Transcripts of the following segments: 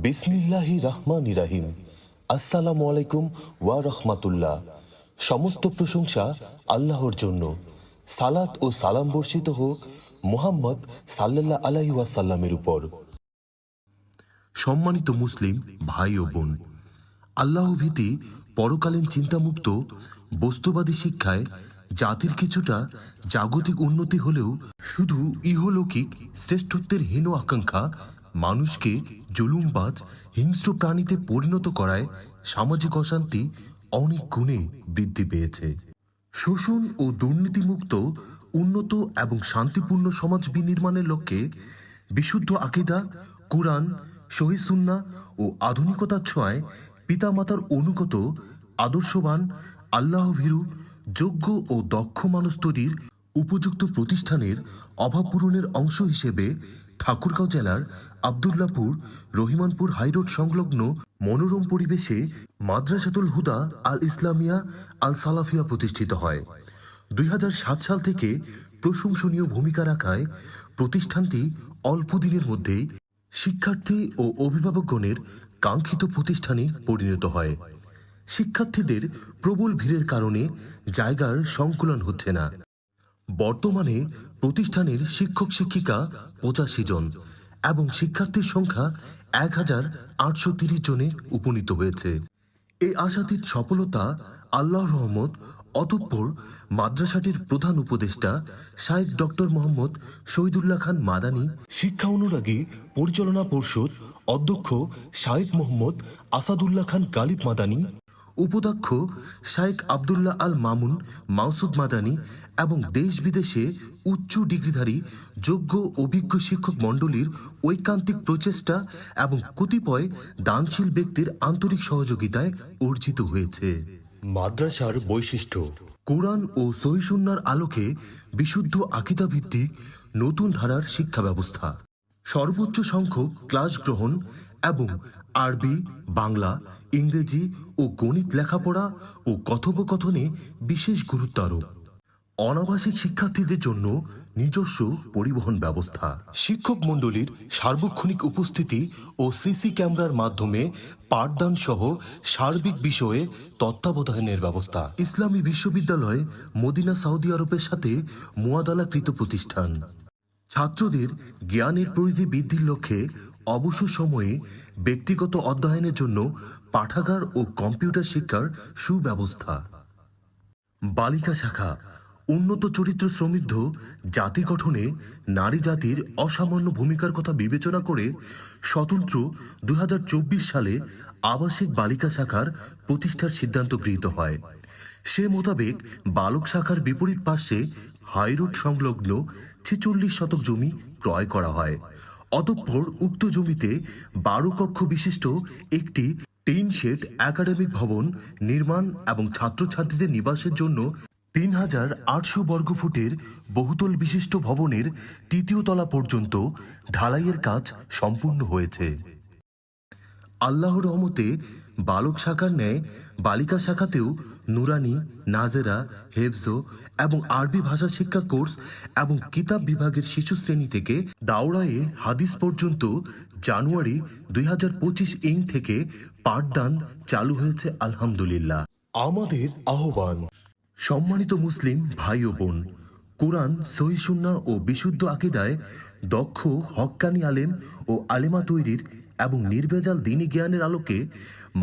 বিসমিল্লাহি রহমানির রহিম। আসসালামু আলাইকুম ওয়া রাহমাতুল্লাহ। সমস্ত প্রশংসা আল্লাহর জন্য। সালাত ও সালাম বর্ষিত হোক মুহাম্মদ সাল্লাল্লাহু আলাইহি ওয়াসাল্লামের উপর। সম্মানিত মুসলিম ভাই ও বোন, আল্লাহ ভীতি, পরকালীন চিন্তামুক্ত বস্তুবাদী শিক্ষায় জাতির কিছুটা জাগতিক উন্নতি হলেও শুধু ইহলৌকিক শ্রেষ্ঠত্বের হীন আকাঙ্ক্ষা মানুষকে জুলুমবাজ হিংস্র প্রাণীতে পরিণত করায় সামাজিক অশান্তি অনেক গুণে বৃদ্ধি পেয়েছে। শোষণ ও দুর্নীতিমুক্ত উন্নত এবং শান্তিপূর্ণ সমাজ বিনির্মাণের লক্ষ্যে বিশুদ্ধ আকীদা, কুরআন, সহিহ সুন্নাহ ও আধুনিকতার ছোঁয়ায় পিতামাতার অনুগত আদর্শবান আল্লাহভীরু যোগ্য ও দক্ষ মানুষ তৈরির উপযুক্ত প্রতিষ্ঠানের অভাব পূরণের অংশ হিসেবে ঠাকুরগাঁও জেলার আব্দুল্লাহপুর রহিমানপুর হাইরোড সংলগ্ন মনোরম পরিবেশে মাদ্রাসাতুল হুদা আল ইসলামিয়া আল সালাফিয়া প্রতিষ্ঠিত হয়। 2007 সাল থেকে প্রশংসনীয় ভূমিকা রাখায় প্রতিষ্ঠানটি অল্প দিনের মধ্যেই শিক্ষার্থী ও অভিভাবকগণের কাঙ্ক্ষিত প্রতিষ্ঠানে পরিণত হয়। শিক্ষার্থীদের প্রবল ভিড়ের কারণে জায়গার সংকুলন হচ্ছে না। বর্তমানে প্রতিষ্ঠানের শিক্ষক শিক্ষিকা 85 জন এবং শিক্ষার্থীর সংখ্যা 1830 জনে উপনীত হয়েছে। এই আশাতীত সফলতা আল্লাহর রহমত। অতঃপর মাদ্রাসাটির প্রধান উপদেষ্টা শাইখ ডক্টর মোহাম্মদ শহীদুল্লাহ খান মাদানী, শিক্ষা অনুরাগী পরিচালনা পর্ষদ অধ্যক্ষ শাইখ মোহাম্মদ আসাদুল্লাহ খান গালিব মাদানী, উপাধ্যক্ষ শাইখ আবদুল্লাহ আল মামুন মাউসুদ মাদানী এবং দেশ বিদেশে উচ্চ ডিগ্রিধারী যোগ্য অভিজ্ঞ শিক্ষক মণ্ডলীর ঐকান্তিক প্রচেষ্টা এবং কতিপয় দানশীল ব্যক্তির আন্তরিক সহযোগিতায় অর্জিত হয়েছে। মাদ্রাসার বৈশিষ্ট্য: কোরআন ও সহিহ সুন্নাহর আলোকে বিশুদ্ধ আকীদা ভিত্তিক নতুন ধারার শিক্ষা ব্যবস্থা, সর্বোচ্চ সংখ্যক ক্লাস গ্রহণ এবং আরবি, বাংলা, ইংরেজি ও গণিত লেখাপড়া ও কথোপকথনে বিশেষ গুরুত্ব আরোপ, অনাবাসিক শিক্ষার্থীদের জন্য নিজস্ব পরিবহন ব্যবস্থা, শিক্ষক মণ্ডলীর সার্বক্ষণিক উপস্থিতি ও সিসি ক্যামেরার মাধ্যমে পাঠদান সহ সার্বিক বিষয়ে তত্ত্বাবধানের ব্যবস্থা, ইসলামী বিশ্ববিদ্যালয় মদিনা সৌদি আরবের সাথে মুয়াদালাকৃত প্রতিষ্ঠান, ছাত্রদের জ্ঞানের পরিধি বৃদ্ধির লক্ষ্যে অবসর সময়ে ব্যক্তিগত অধ্যয়নের জন্য পাঠাগার ও কম্পিউটার শিক্ষার সুব্যবস্থা, বালিকা শাখা উন্নত চরিত্র সমৃদ্ধ জাতি গঠনে নারী জাতির অসামান্য ভূমিকার কথা বিবেচনা করে স্বতন্ত্র 2024 সালে আবাসিক বালিকা শাখার প্রতিষ্ঠার সিদ্ধান্ত গৃহীত হয়। সে মোতাবেক বালক শাখার বিপরীত পার্শ্বে হাইরোড সংলগ্ন 46 শতক জমি ক্রয় করা হয়। অতঃপর উক্ত জমিতে 12 কক্ষ বিশিষ্ট একটি টিন শেড একাডেমিক ভবন নির্মাণ এবং ছাত্রছাত্রীদের নিবাসের জন্য 3800 বর্গফুটের বহুতল বিশিষ্ট ভবনের 3য় তলা পর্যন্ত ঢালাইয়ের কাজ সম্পূর্ণ হয়েছে। আল্লাহর রহমতে বালক শাখার ন্যায় বালিকা শাখাতেও নুরানি, নাজেরা, হেফজ এবং আরবি ভাষা শিক্ষা কোর্স এবং কিতাব বিভাগের শিশু শ্রেণী থেকে দাওরায়ে হাদিস পর্যন্ত জানুয়ারি 2025 থেকে পাঠদান চালু হয়েছে। আলহামদুলিল্লাহ। আমাদের আহ্বান: সম্মানিত মুসলিম ভাই ও বোন, কোরআন, সহিহ সুন্নাহ ও বিশুদ্ধ আকীদায় দক্ষ হক্কানি আলেম ও আলেমা তৈরির এবং নির্ভেজাল দ্বীনি জ্ঞানের আলোকে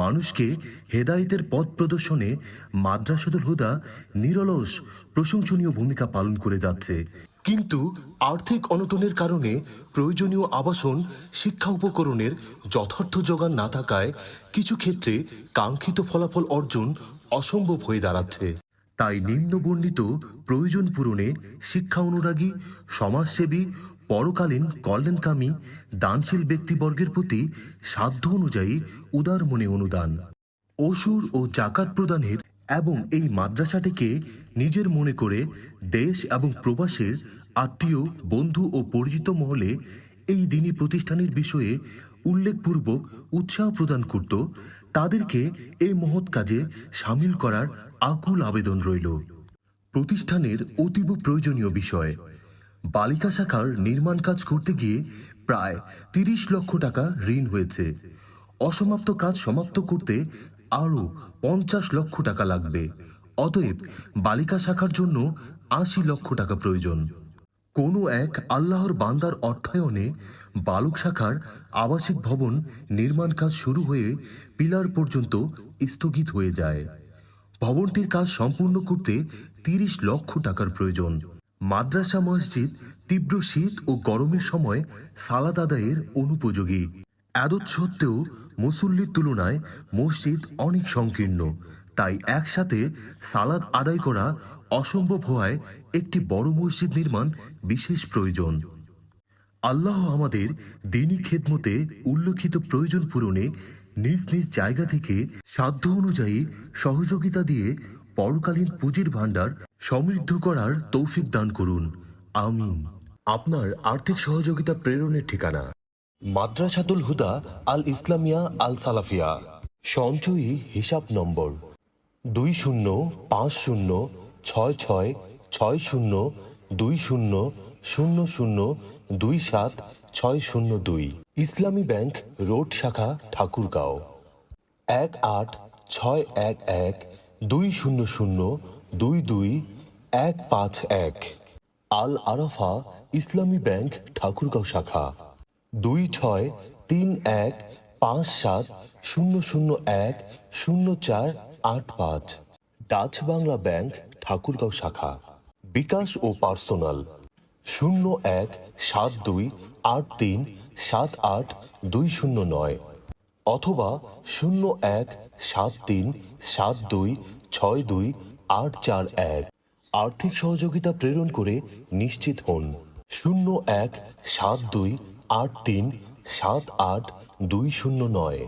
মানুষকে হেদায়েতের পথ প্রদর্শনে মাদ্রাসাতুল হুদা নিরলস প্রশংসনীয় ভূমিকা পালন করে যাচ্ছে। কিন্তু আর্থিক অনটনের কারণে প্রয়োজনীয় আবাসন, শিক্ষা উপকরণের যথার্থ যোগান না থাকায় কিছু ক্ষেত্রে কাঙ্ক্ষিত ফলাফল অর্জন অসম্ভব হয়ে দাঁড়াচ্ছে। তাই নিম্নবর্ণিত প্রয়োজন পূরণে শিক্ষা অনুরাগী, সমাজসেবী, পরকালীন কল্যাণকামী দানশীল ব্যক্তিবর্গের প্রতি সাধ্য অনুযায়ী উদার মনে অনুদান, ওসুর ও জাকাত প্রদানের এবং এই মাদ্রাসাটিকে নিজের মনে করে দেশ এবং প্রবাসের আত্মীয়, বন্ধু ও পরিচিত মহলে এই দ্বীনি প্রতিষ্ঠানের বিষয়ে উল্লেখপূর্বক উৎসাহ প্রদান করত, তাদেরকে এই মহৎ কাজে সামিল করার আকুল আবেদন রইল। প্রতিষ্ঠানের অতীব প্রয়োজনীয় বিষয়: বালিকা শাখার নির্মাণ কাজ করতে গিয়ে প্রায় 30 লক্ষ টাকা ঋণ হয়েছে। অসমাপ্ত কাজ সমাপ্ত করতে আরও 50 লক্ষ টাকা লাগবে। অতএব বালিকা শাখার জন্য 80 লক্ষ টাকা প্রয়োজন। কোনো এক আল্লাহর বান্দার অর্থায়নে বালক শাখার আবাসিক ভবন নির্মাণ কাজ শুরু হয়ে পিলার পর্যন্ত স্থগিত হয়ে যায়। ভবনটির কাজ সম্পূর্ণ করতে 30 লক্ষ টাকার প্রয়োজন। মাদ্রাসা মসজিদ তীব্র শীত ও গরমের সময় সালাত আদায়ের অনুপযোগী। এতদ সত্ত্বেও মুসল্লির তুলনায় মসজিদ অনেক সংকীর্ণ, তাই একসাথে সালাত আদায় করা অসম্ভব হওয়ায় একটি বড় মসজিদ নির্মাণ বিশেষ প্রয়োজন। আল্লাহ আমাদের দ্বীনি খেদমতে উল্লেখিত প্রয়োজন পূরণে নিজ নিজ জায়গা থেকে সাধ্য অনুযায়ী সহযোগিতা দিয়ে পরকালীন পুঁজির ভাণ্ডার সমৃদ্ধ করার তৌফিক দান করুন, আমিন। আপনার আর্থিক সহযোগিতা প্রেরণের ঠিকানা: মাদ্রাসাতুল হুদা আল ইসলামিয়া আল সালাফিয়া। সঞ্চয়ী হিসাব নম্বর 205060200027 ইসলামী ব্যাংক রোড শাখা, ঠাকুরগাঁও। 186120022151 আল আরাফা ইসলামী ব্যাংক ঠাকুরগাঁও শাখা। 26315700100485 ডাচ বাংলা ব্যাংক ঠাকুরগাঁও শাখা। বিকাশ ও পার্সোনাল 017283782209 অথবা 017372622841। আর্থিক সহযোগিতা প্রেরণ করে নিশ্চিত হন 017283782209।